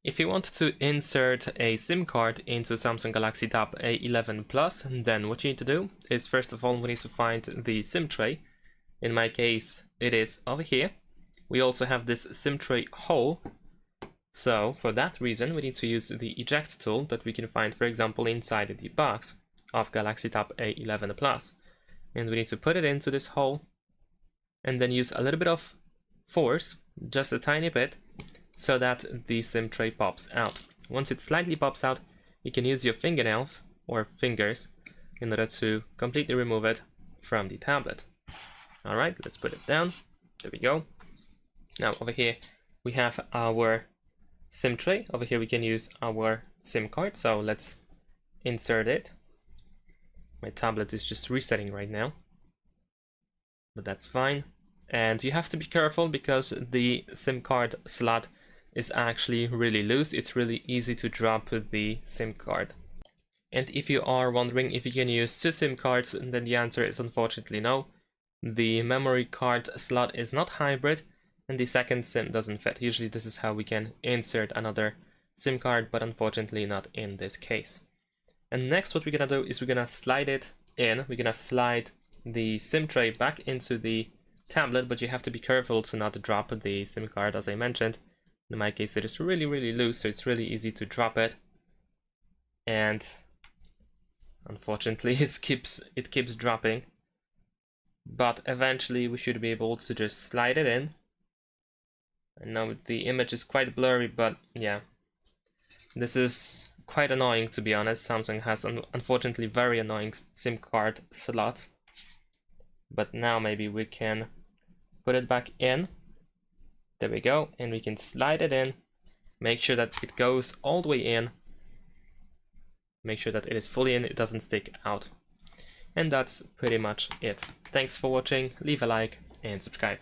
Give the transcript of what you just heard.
If you want to insert a SIM card into Samsung Galaxy Tab A11 Plus, then what you need to do is, first of all, we need to find the SIM tray. In my case, it is over here. We also have this SIM tray hole. So for that reason, we need to use the eject tool that we can find, for example, inside the box of Galaxy Tab A11 Plus. And we need to put it into this hole and then use a little bit of force, just a tiny bit, so that the SIM tray pops out. Once it slightly pops out, you can use your fingernails or fingers in order to completely remove it from the tablet. Alright, let's put it down. There we go. Now over here we have our SIM tray. Over here we can use our SIM card, so let's insert it. My tablet is just resetting right now, but that's fine. And you have to be careful because the SIM card slot is actually really loose. It's really easy to drop the SIM card. And if you are wondering if you can use two SIM cards, then the answer is unfortunately no. The memory card slot is not hybrid and the second SIM doesn't fit. Usually this is how we can insert another SIM card, but unfortunately not in this case. And next what we're gonna do is we're gonna slide it in. We're gonna slide the SIM tray back into the tablet, but you have to be careful to not drop the SIM card, as I mentioned. In my case it is really loose, so it's really easy to drop it, and unfortunately it keeps dropping, but eventually we should be able to just slide it in. I know the image is quite blurry, but yeah, this is quite annoying, to be honest. Samsung has unfortunately very annoying SIM card slots, but now maybe we can put it back in. There we go, and we can slide it in. Make sure that it goes all the way in. Make sure that it is fully in, it doesn't stick out. And that's pretty much it. Thanks for watching, leave a like and subscribe.